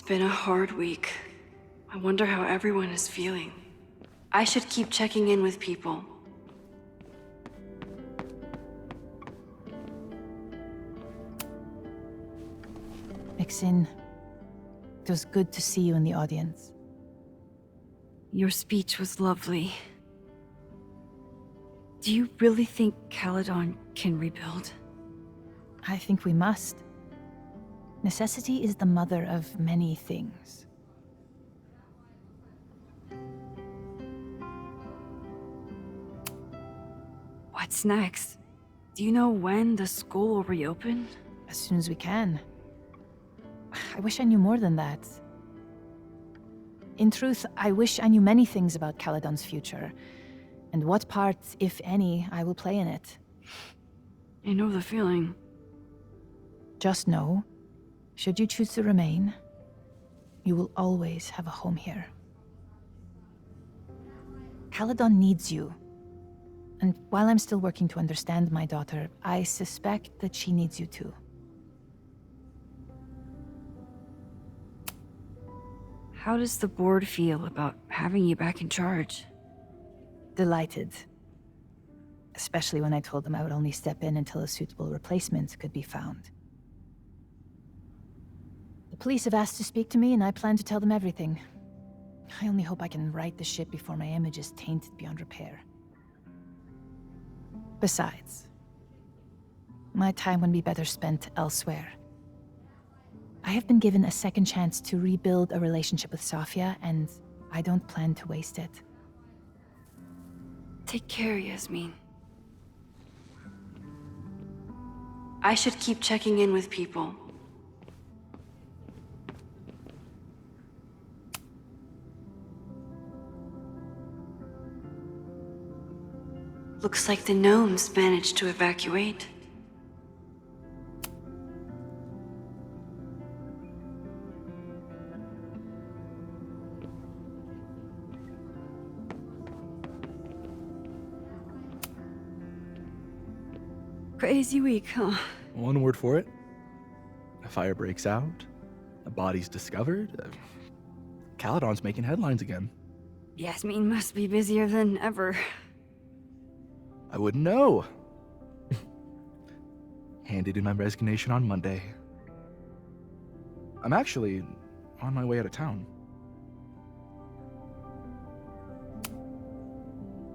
been a hard week. I wonder how everyone is feeling. I should keep checking in with people. Mixin, it was good to see you in the audience. Your speech was lovely. Do you really think Caledon can rebuild? I think we must. Necessity is the mother of many things. What's next? Do you know when the school will reopen? As soon as we can. I wish I knew more than that. In truth, I wish I knew many things about Caledon's future, and what part, if any, I will play in it. I know the feeling. Just know, should you choose to remain, you will always have a home here. Caledon needs you. And while I'm still working to understand my daughter, I suspect that she needs you too. How does the board feel about having you back in charge? Delighted. Especially when I told them I would only step in until a suitable replacement could be found. The police have asked to speak to me, and I plan to tell them everything. I only hope I can right the ship before my image is tainted beyond repair. Besides, my time would be better spent elsewhere. I have been given a second chance to rebuild a relationship with Safia, and I don't plan to waste it. Take care, Yasmin. I should keep checking in with people. Looks like the gnomes managed to evacuate. Crazy week, huh? One word for it. A fire breaks out, a body's discovered. Caledon's making headlines again. Yasmin must be busier than ever. I wouldn't know. Handed in my resignation on Monday. I'm actually on my way out of town.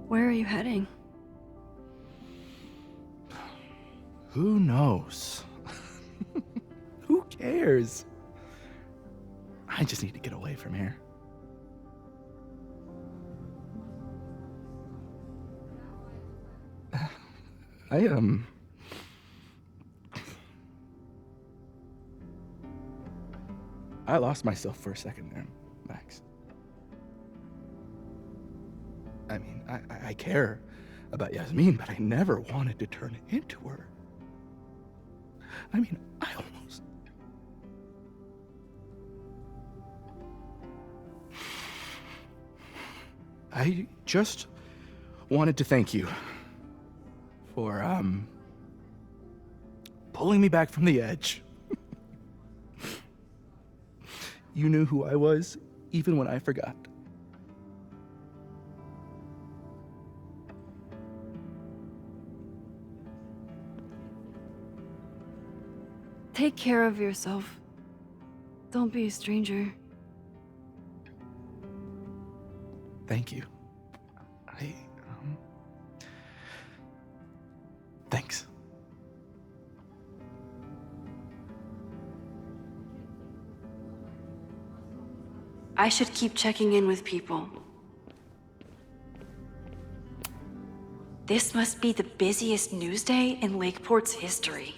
Where are you heading? Who knows? Who cares? I just need to get away from here. I lost myself for a second there, Max. I mean, I care about Yasmin, but I never wanted to turn into her. I mean, I just wanted to thank you for, pulling me back from the edge. You knew who I was, even when I forgot. Take care of yourself. Don't be a stranger. Thank you. Thanks. I should keep checking in with people. This must be the busiest news day in Lakeport's history.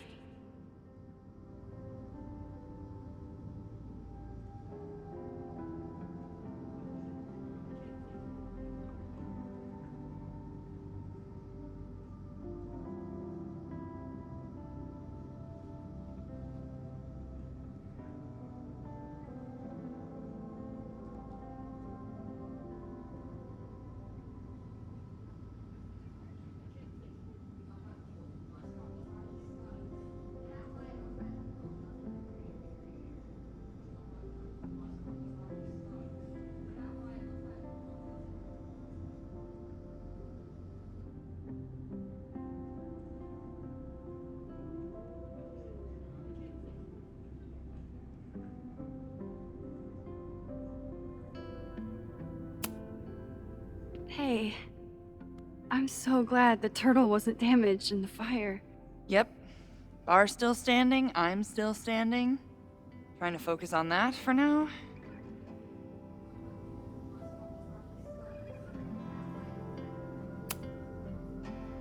Hey, I'm so glad the turtle wasn't damaged in the fire. Yep. Bar's still standing, I'm still standing. Trying to focus on that for now.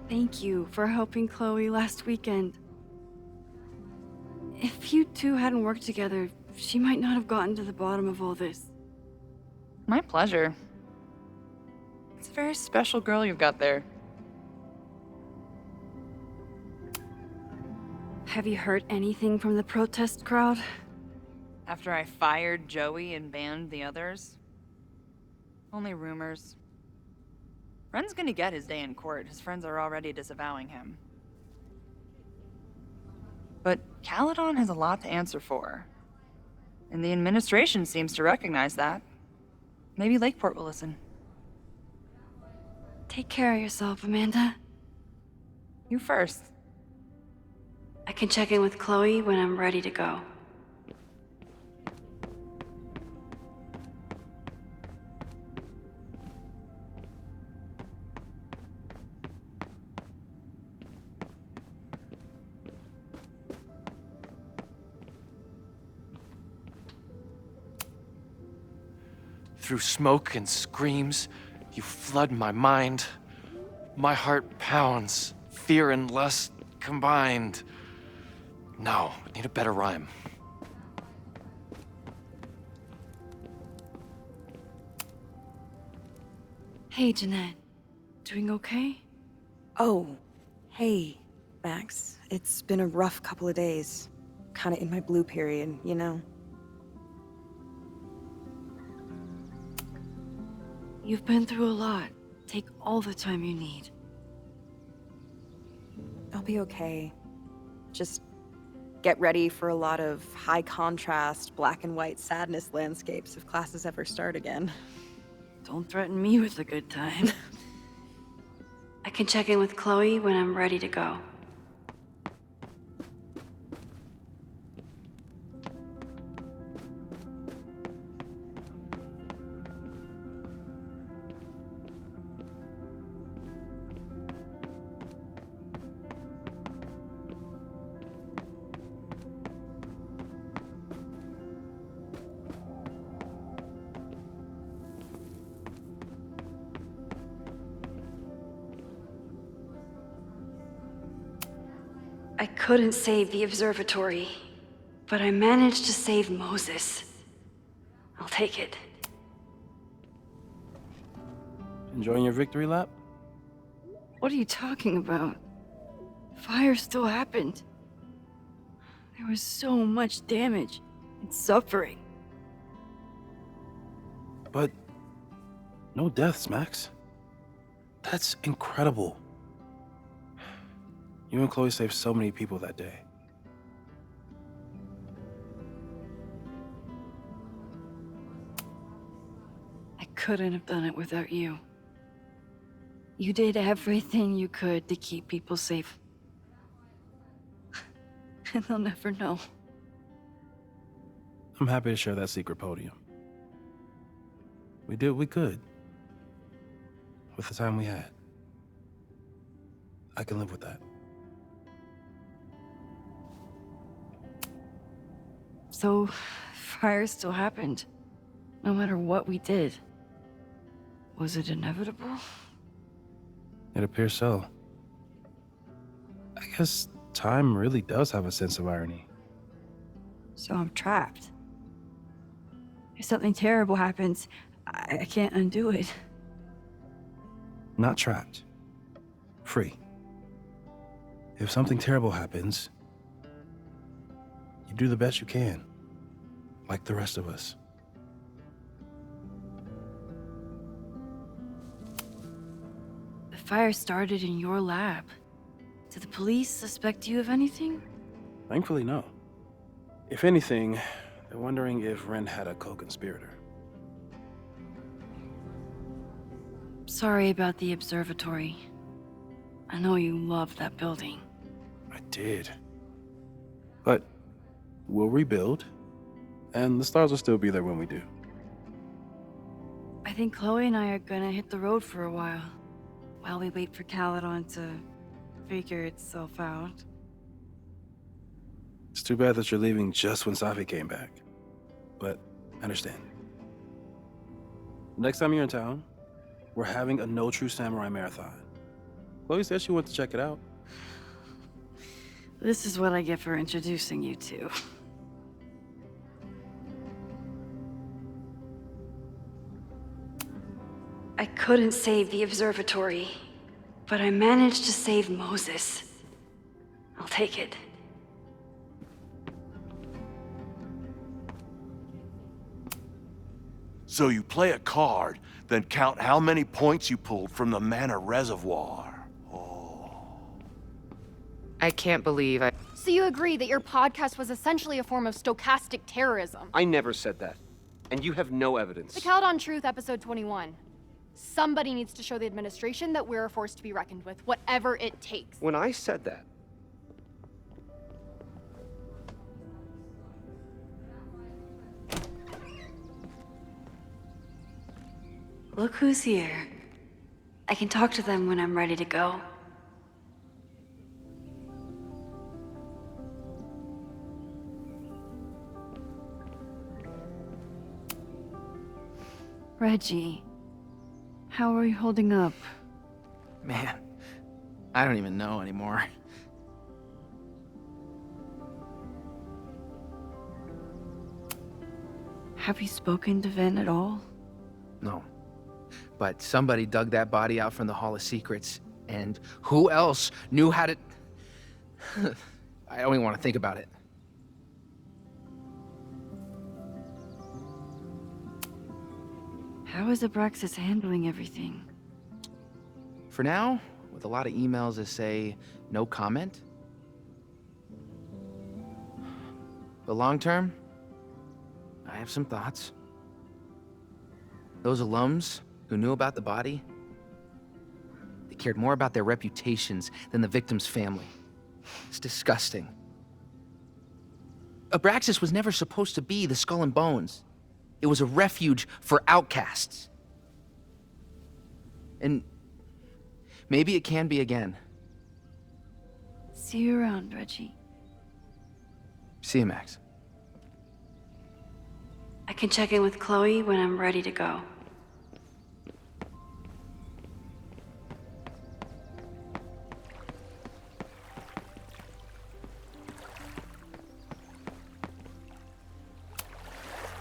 Thank you for helping Chloe last weekend. If you two hadn't worked together, she might not have gotten to the bottom of all this. My pleasure. It's a very special girl you've got there. Have you heard anything from the protest crowd? After I fired Joey and banned the others? Only rumors. Ren's gonna get his day in court. His friends are already disavowing him. But Caledon has a lot to answer for. And the administration seems to recognize that. Maybe Lakeport will listen. Take care of yourself, Amanda. You first. I can check in with Chloe when I'm ready to go. Through smoke and screams, you flood my mind. My heart pounds, fear and lust combined. No, I need a better rhyme. Hey, Jeanette. Doing okay? Oh, hey, Max. It's been a rough couple of days. Kinda in my blue period, you know? You've been through a lot. Take all the time you need. I'll be okay. Just get ready for a lot of high contrast, black and white sadness landscapes if classes ever start again. Don't threaten me with a good time. I can check in with Chloe when I'm ready to go. I couldn't save the observatory, but I managed to save Moses. I'll take it. Enjoying your victory lap? What are you talking about? Fire still happened. There was so much damage and suffering. But no deaths, Max. That's incredible. You and Chloe saved so many people that day. I couldn't have done it without you. You did everything you could to keep people safe. And they'll never know. I'm happy to share that secret podium. We did what we could. With the time we had. I can live with that. So, fire still happened. No matter what we did. Was it inevitable? It appears so. I guess time really does have a sense of irony. So I'm trapped. If something terrible happens, I can't undo it. Not trapped. Free. If something terrible happens, you do the best you can. Like the rest of us. The fire started in your lab. Did the police suspect you of anything? Thankfully, no. If anything, they're wondering if Ren had a co-conspirator. Sorry about the observatory. I know you loved that building. I did. But we'll rebuild, and the stars will still be there when we do. I think Chloe and I are gonna hit the road for a while we wait for Caledon to figure itself out. It's too bad that you're leaving just when Safi came back. But I understand. Next time you're in town, we're having a No True Samurai marathon. Chloe said she went to check it out. This is what I get for introducing you to. I couldn't save the observatory, but I managed to save Moses. I'll take it. So you play a card, then count how many points you pulled from the mana reservoir. I can't believe I... So you agree that your podcast was essentially a form of stochastic terrorism? I never said that. And you have no evidence. The Caledon Truth, episode 21. Somebody needs to show the administration that we're a force to be reckoned with, whatever it takes. When I said that, Look who's here. I can talk to them when I'm ready to go. Reggie, how are you holding up? Man, I don't even know anymore. Have you spoken to Ven at all? No. But somebody dug that body out from the Hall of Secrets, and who else knew how to... I don't even want to think about it. How is Abraxas handling everything? For now, with a lot of emails that say no comment. But long term, I have some thoughts. Those alums who knew about the body, they cared more about their reputations than the victim's family. It's disgusting. Abraxas was never supposed to be the Skull and Bones. It was a refuge for outcasts. And maybe it can be again. See you around, Reggie. See you, Max. I can check in with Chloe when I'm ready to go.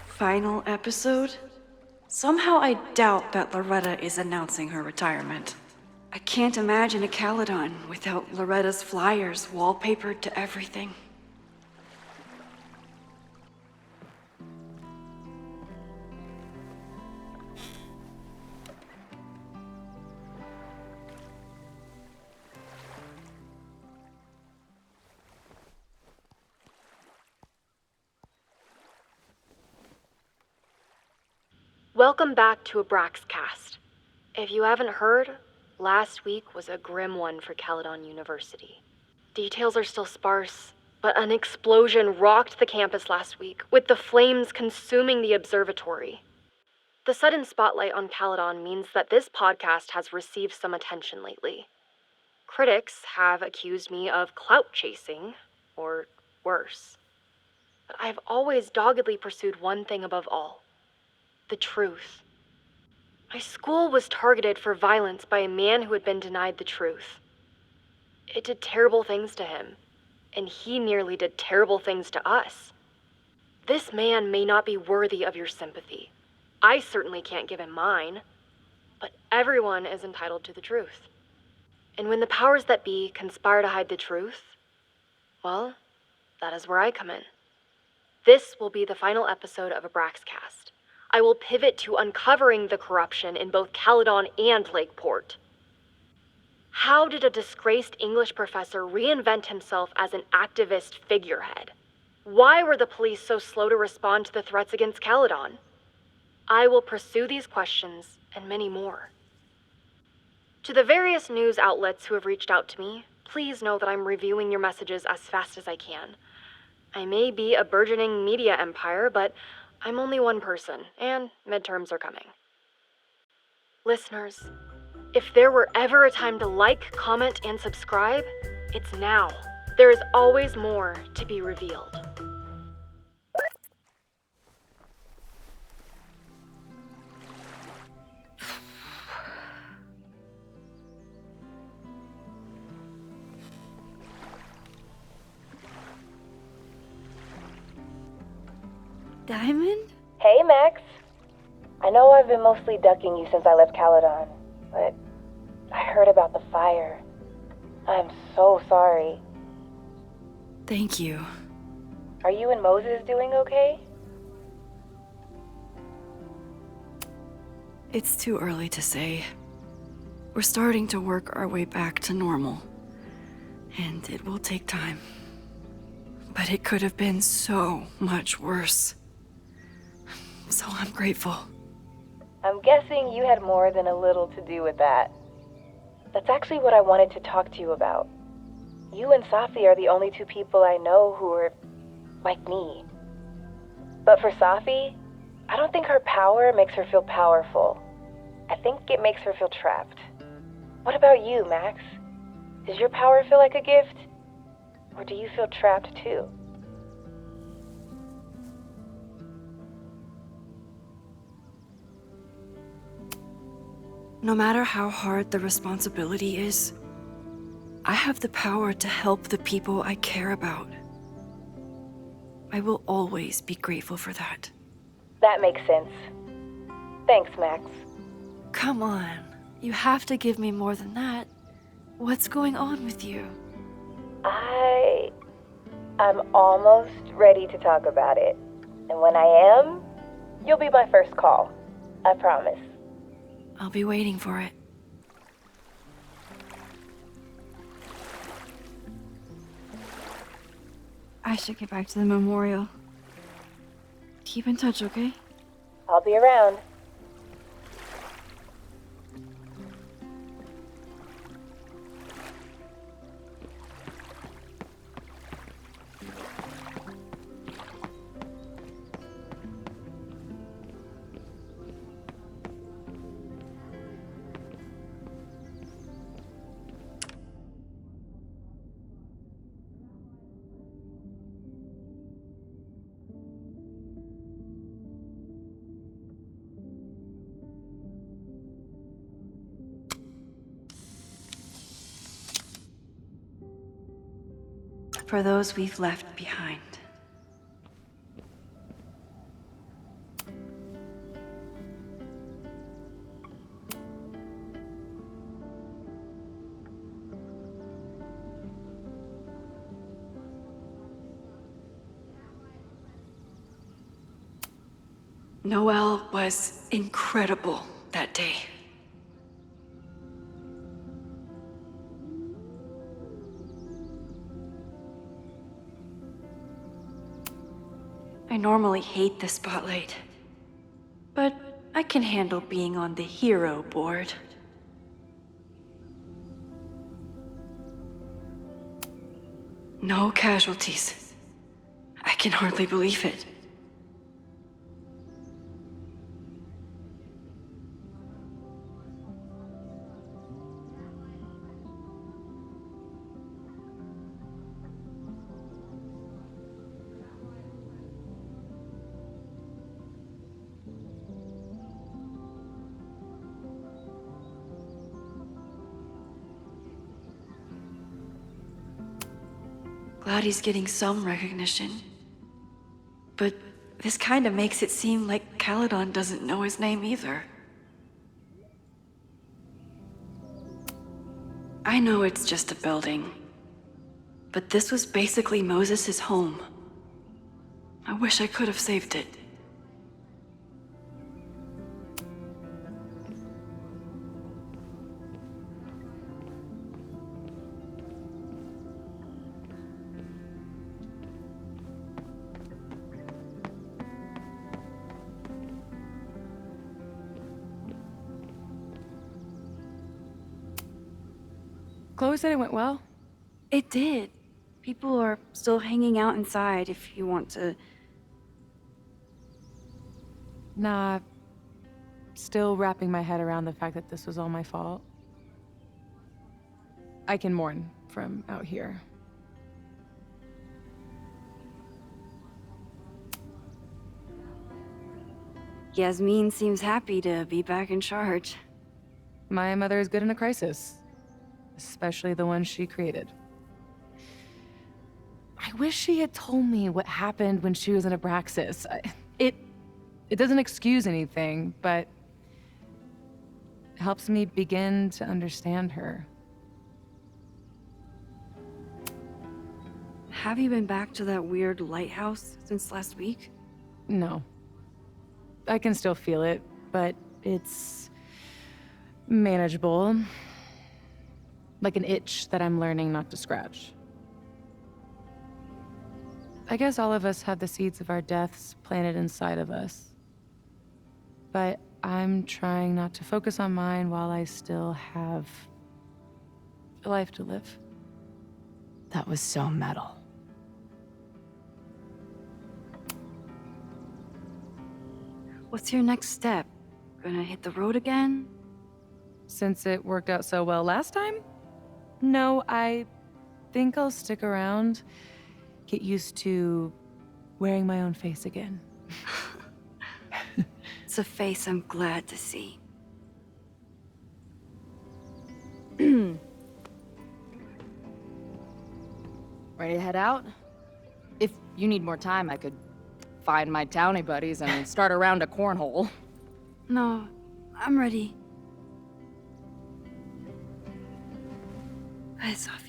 Final episode? Somehow I doubt that Loretta is announcing her retirement. I can't imagine a Caledon without Loretta's flyers wallpapered to everything. Welcome back to Abraxcast. If you haven't heard, last week was a grim one for Caledon University. Details are still sparse, but an explosion rocked the campus last week, with the flames consuming the observatory. The sudden spotlight on Caledon means that this podcast has received some attention lately. Critics have accused me of clout chasing, or worse. But I've always doggedly pursued one thing above all: the truth. My school was targeted for violence by a man who had been denied the truth. It did terrible things to him, and he nearly did terrible things to us. This man may not be worthy of your sympathy. I certainly can't give him mine, but everyone is entitled to the truth. And when the powers that be conspire to hide the truth, well, that is where I come in. This will be the final episode of Abraxcast. I will pivot to uncovering the corruption in both Caledon and Lakeport. How did a disgraced English professor reinvent himself as an activist figurehead? Why were the police so slow to respond to the threats against Caledon? I will pursue these questions and many more. To the various news outlets who have reached out to me, please know that I'm reviewing your messages as fast as I can. I may be a burgeoning media empire, but I'm only one person, and midterms are coming. Listeners, if there were ever a time to like, comment, and subscribe, it's now. There is always more to be revealed. Diamond? Hey, Max. I know I've been mostly ducking you since I left Caledon, but I heard about the fire. I'm so sorry. Thank you. Are you and Moses doing okay? It's too early to say. We're starting to work our way back to normal, and it will take time. But it could have been so much worse. So I'm grateful. I'm guessing you had more than a little to do with that. That's actually what I wanted to talk to you about. You and Safi are the only two people I know who are like me. But for Safi, I don't think her power makes her feel powerful. I think it makes her feel trapped. What about you, Max? Does your power feel like a gift? Or do you feel trapped too? No matter how hard the responsibility is, I have the power to help the people I care about. I will always be grateful for that. That makes sense. Thanks, Max. Come on, you have to give me more than that. What's going on with you? I'm almost ready to talk about it. And when I am, you'll be my first call. I promise. I'll be waiting for it. I should get back to the memorial. Keep in touch, okay? I'll be around. For those we've left behind. Noelle was incredible that day. I normally hate the spotlight, but I can handle being on the hero board. No casualties. I can hardly believe it. Glad he's getting some recognition. But this kind of makes it seem like Caledon doesn't know his name either. I know it's just a building, but this was basically Moses' home. I wish I could have saved it. Chloe said it went well. It did. People are still hanging out inside if you want to. Nah, still wrapping my head around the fact that this was all my fault. I can mourn from out here. Yasmin seems happy to be back in charge. My mother is good in a crisis, especially the one she created. I wish she had told me what happened when she was in Abraxas. It doesn't excuse anything, but it helps me begin to understand her. Have you been back to that weird lighthouse since last week? No. I can still feel it, but it's manageable. Like an itch that I'm learning not to scratch. I guess all of us have the seeds of our deaths planted inside of us. But I'm trying not to focus on mine while I still have a life to live. That was so metal. What's your next step? Gonna hit the road again? Since it worked out so well last time? No, I think I'll stick around, get used to wearing my own face again. It's a face I'm glad to see. Ready to head out? If you need more time, I could find my townie buddies and start a round of cornhole. No, I'm ready. Bye, Sophie.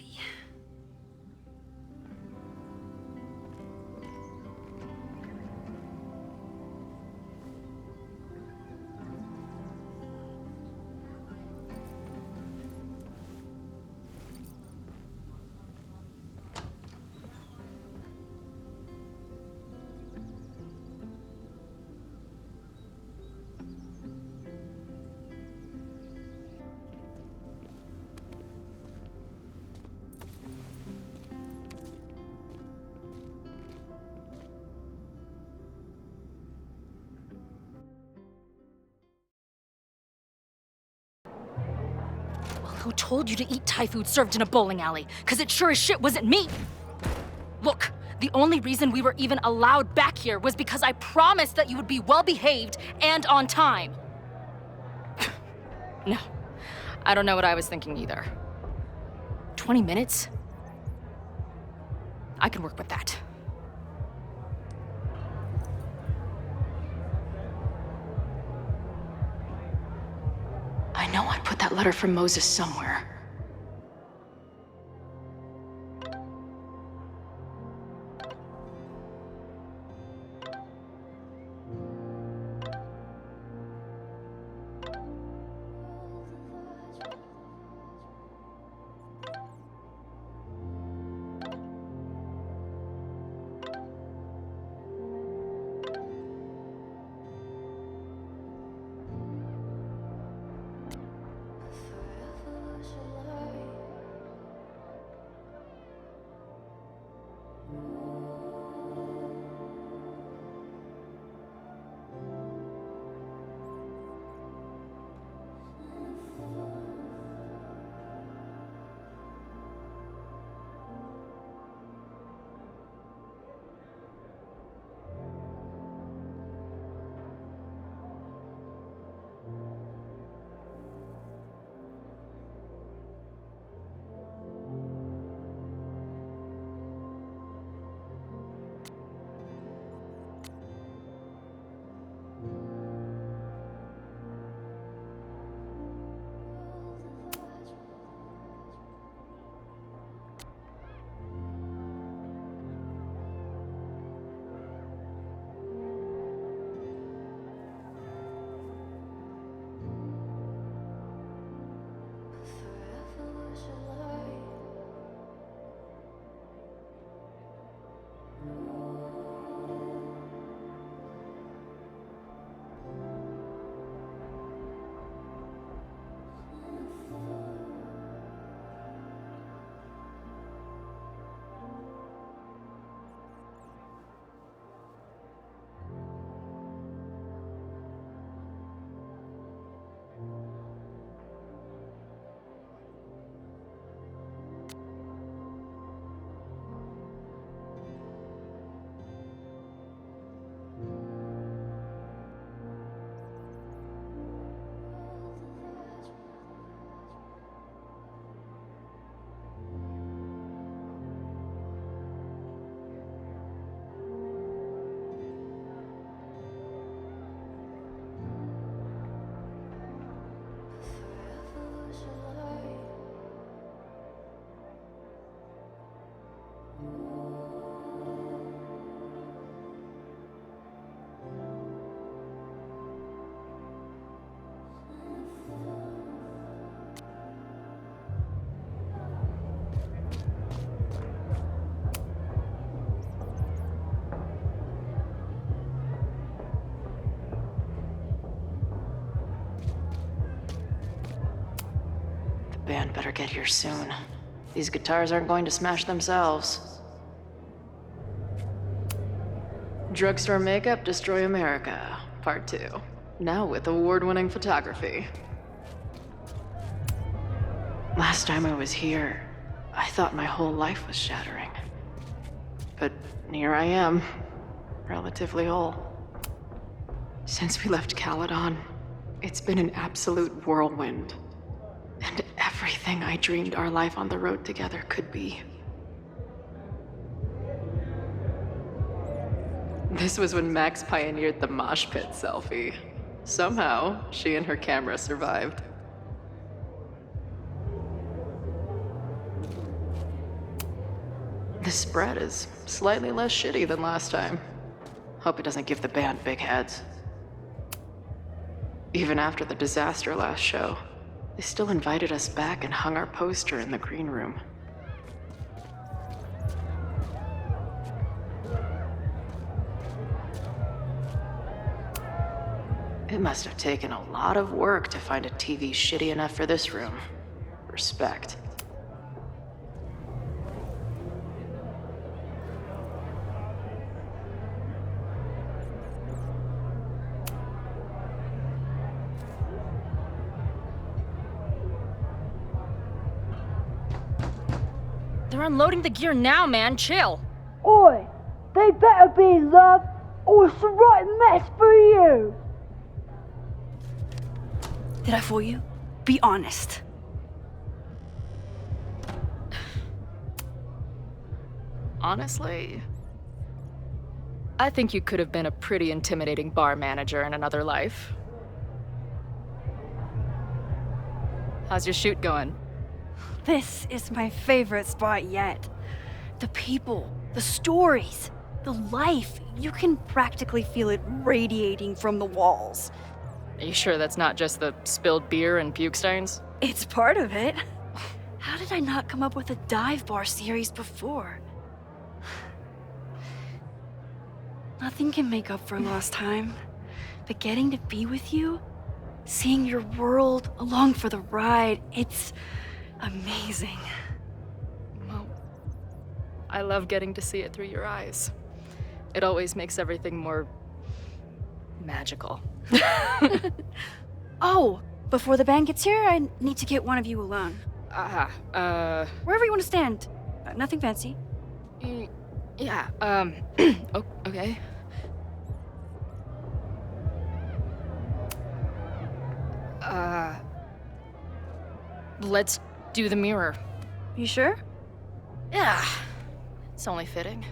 Who told you to eat Thai food served in a bowling alley? Because it sure as shit wasn't me! Look, the only reason we were even allowed back here was because I promised that you would be well-behaved and on time. No, I don't know what I was thinking either. 20 minutes? I can work with that. I know I put that letter from Moses somewhere. Band better get here soon. These guitars aren't going to smash themselves. Drugstore Makeup Destroy America, Part 2. Now with award-winning photography. Last time I was here, I thought my whole life was shattering. But here I am, relatively whole. Since we left Caledon, it's been an absolute whirlwind. And everything I dreamed our life on the road together could be. This was when Max pioneered the mosh pit selfie. Somehow, she and her camera survived. This spread is slightly less shitty than last time. Hope it doesn't give the band big heads. Even after the disaster last show, they still invited us back and hung our poster in the green room. It must have taken a lot of work to find a TV shitty enough for this room. Respect. They're unloading the gear now, man. Chill. Oi! They better be in love, or it's a right mess for you! Did I fool you? Be honest. Honestly, I think you could have been a pretty intimidating bar manager in another life. How's your shoot going? This is my favorite spot yet. The people, the stories, the life. You can practically feel it radiating from the walls. Are you sure that's not just the spilled beer and puke stains? It's part of it. How did I not come up with a dive bar series before? Nothing can make up for lost time, but getting to be with you, seeing your world along for the ride, it's amazing. Well, I love getting to see it through your eyes. It always makes everything more magical. Oh, before the band gets here, I need to get one of you alone. Wherever you want to stand. Nothing fancy. Yeah, okay. Let's do the mirror. You sure? Yeah, it's only fitting.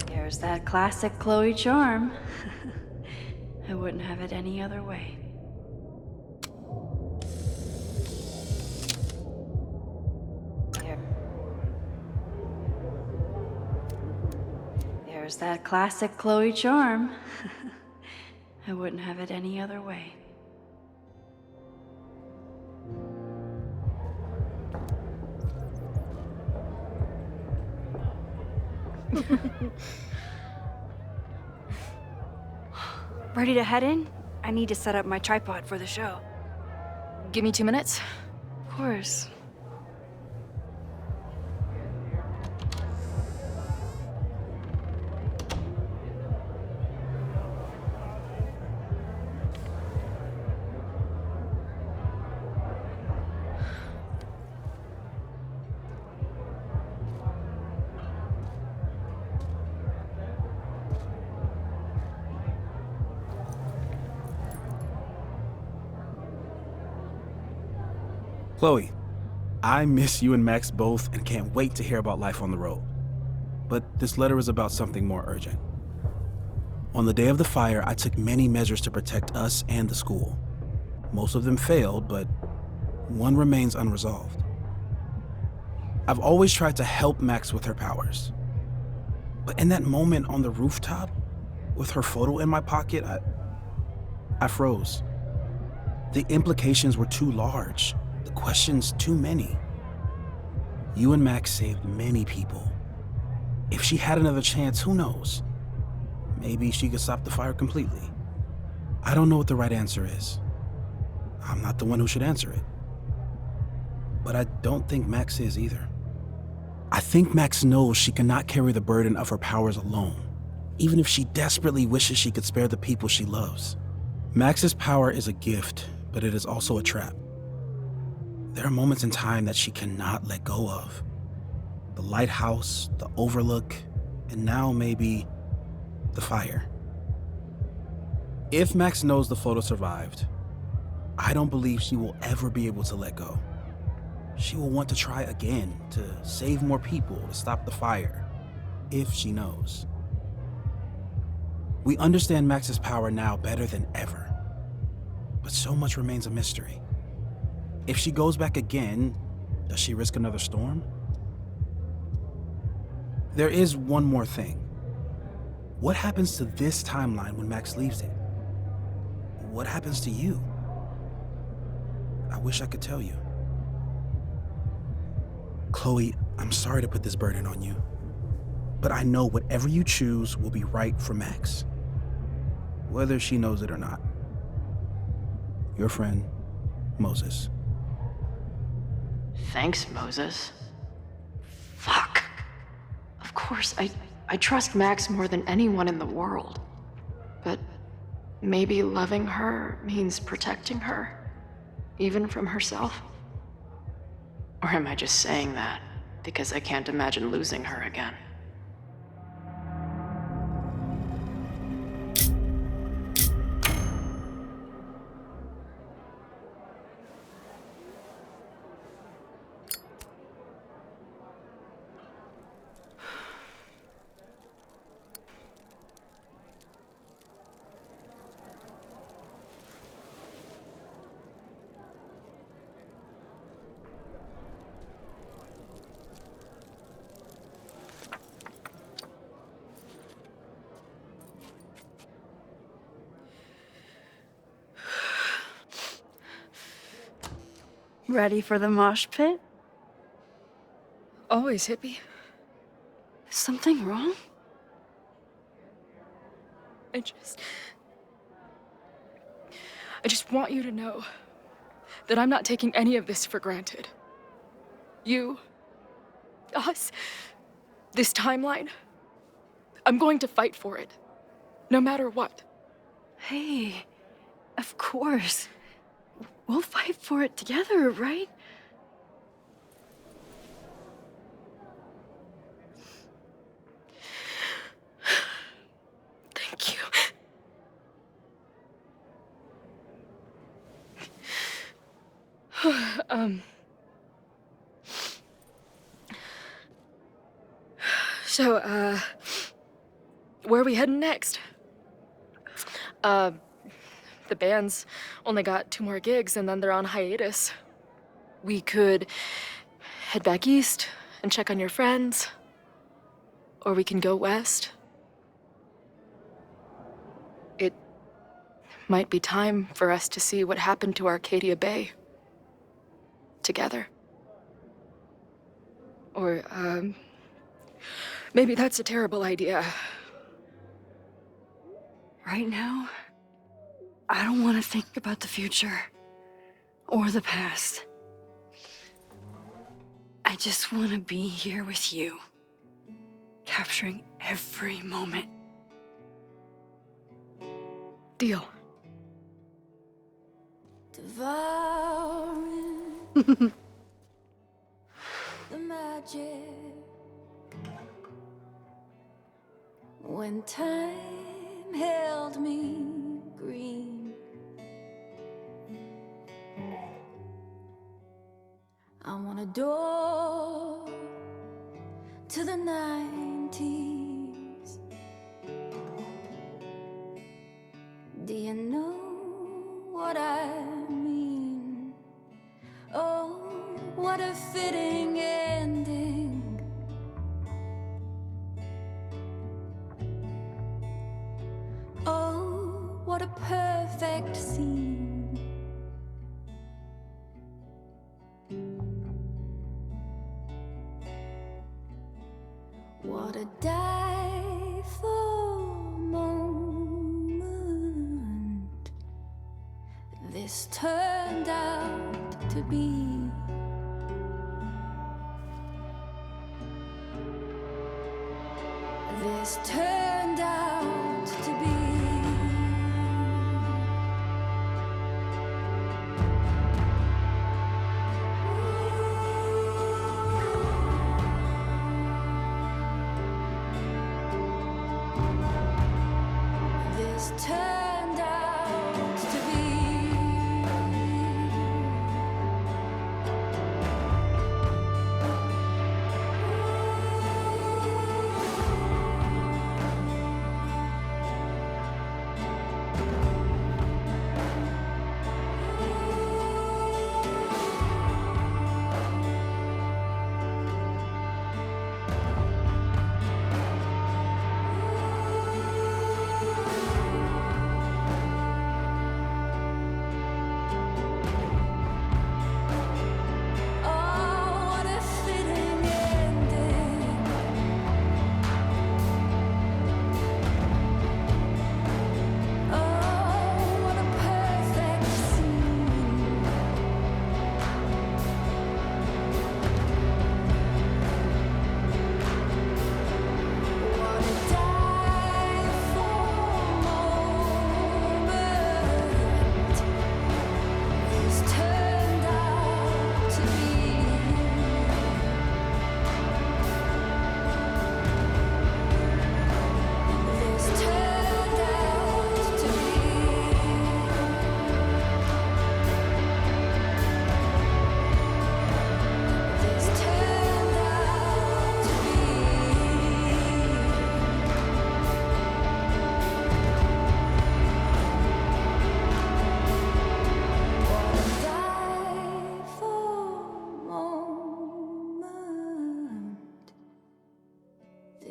There's that classic Chloe charm. I wouldn't have it any other way. There's that classic Chloe charm. I wouldn't have it any other way. Ready to head in? I need to set up my tripod for the show. Give me 2 minutes. Of course. Chloe, I miss you and Max both and can't wait to hear about life on the road. But this letter is about something more urgent. On the day of the fire, I took many measures to protect us and the school. Most of them failed, but one remains unresolved. I've always tried to help Max with her powers. But in that moment on the rooftop, with her photo in my pocket, I froze. The implications were too large. The questions too many. You and Max saved many people. If she had another chance, who knows? Maybe she could stop the fire completely. I don't know what the right answer is. I'm not the one who should answer it. But I don't think Max is either. I think Max knows she cannot carry the burden of her powers alone, even if she desperately wishes she could spare the people she loves. Max's power is a gift, but it is also a trap. There are moments in time that she cannot let go of. The lighthouse, the overlook, and now maybe the fire. If Max knows the photo survived, I don't believe she will ever be able to let go. She will want to try again, to save more people, to stop the fire, if she knows. We understand Max's power now better than ever, but so much remains a mystery. If she goes back again, does she risk another storm? There is one more thing. What happens to this timeline when Max leaves it? What happens to you? I wish I could tell you. Chloe, I'm sorry to put this burden on you, but I know whatever you choose will be right for Max, whether she knows it or not. Your friend, Moses. Thanks, Moses. Fuck. Of course, I trust Max more than anyone in the world. But maybe loving her means protecting her, even from herself? Or am I just saying that because I can't imagine losing her again? Ready for the mosh pit? Always, hippie. Is something wrong? I just want you to know that I'm not taking any of this for granted. You, us, this timeline, I'm going to fight for it, no matter what. Hey, of course. We'll fight for it together, right? Thank you. So, where are we heading next? The band's only got 2 more gigs and then they're on hiatus. We could head back east and check on your friends. Or we can go west. It might be time for us to see what happened to Arcadia Bay. Together. Or, maybe that's a terrible idea. Right now, I don't want to think about the future or the past. I just want to be here with you, capturing every moment. Deal. Devouring the magic when time held me green. I want a door to the 90s. Do you know what I mean? Oh, what a fitting ending. Oh, what a perfect scene. What a die for moment this turned out to be. This turned out to be. This turned out to be.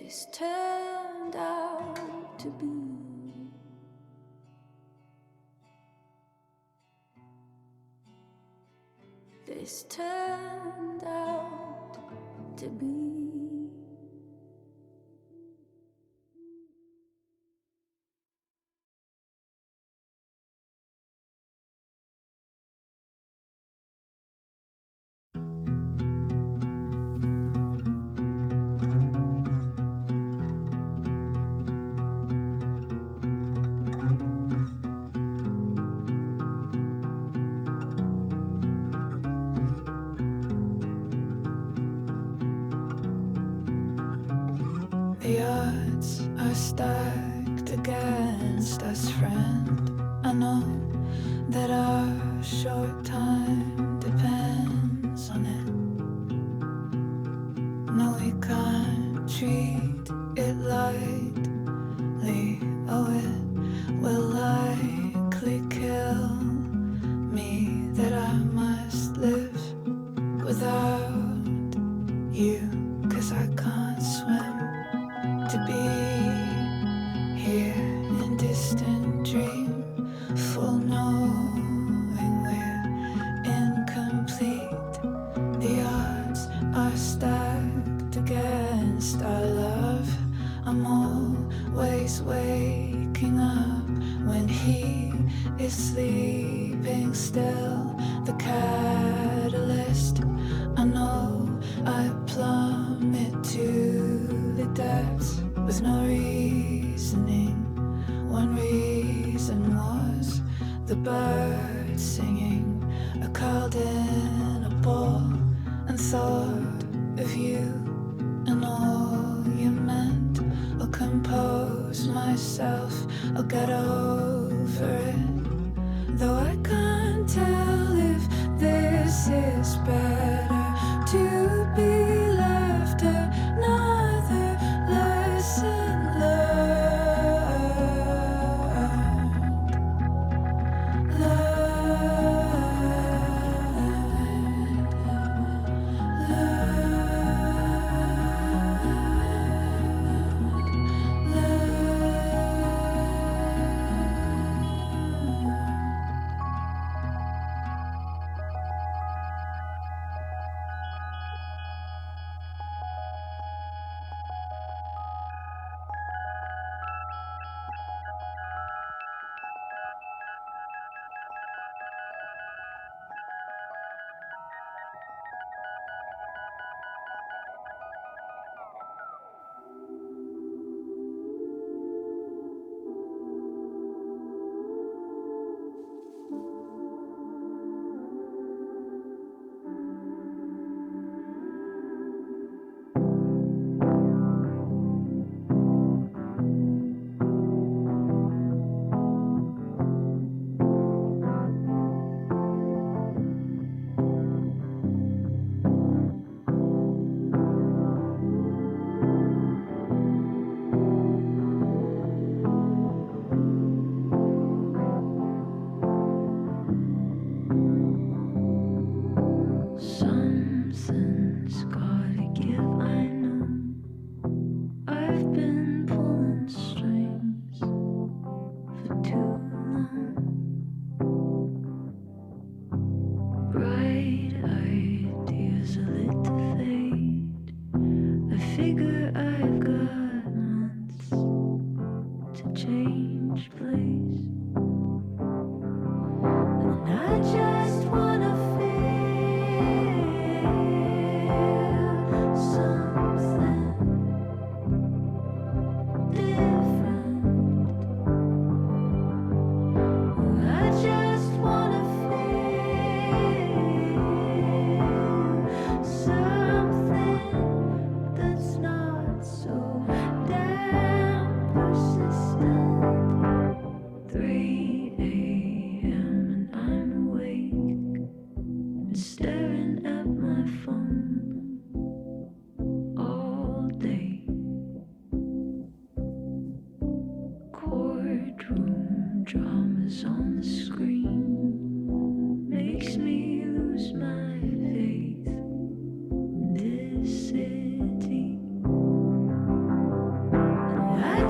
This turned out to be. This turned out to be. The odds are stacked against us, friend. I know that our short time depends on it. No, we can't treat it lightly. Oh, it will likely kill me that I must live without you, 'cause I can't swim. To be here in distant dream, full knowing we're incomplete. The odds are stacked against our love. I'm always waking up when he is sleeping still. The catalyst, I know I plummet to the depths with no reasoning. One reason was the bird singing. I curled in a ball and thought of you and all you meant. I'll compose myself, I'll get over it. Though I can't tell if this is better to be left another lesson learned.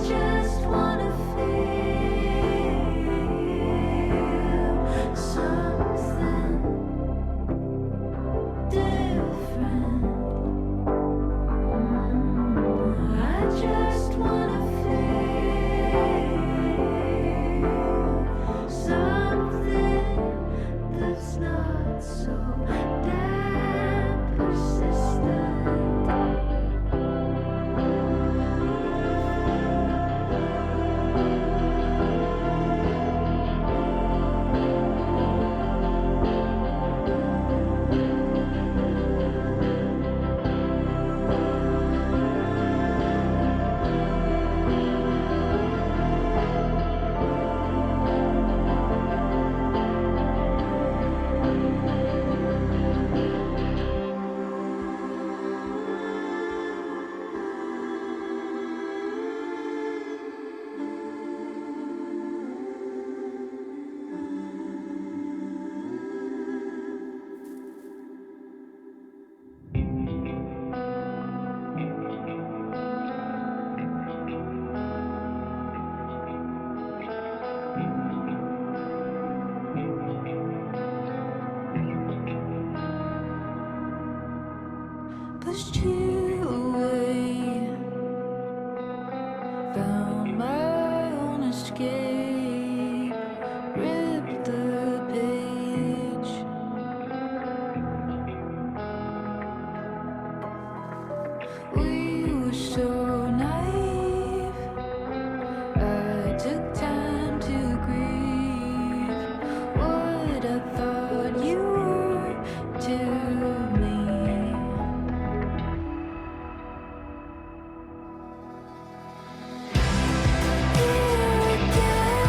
just wanna feel something different. I just wanna feel something that's not so damn persistent. Pushed you away, found my own escape, ripped the page. We were so naive. I took time to grieve what I thought you were to me. Here again.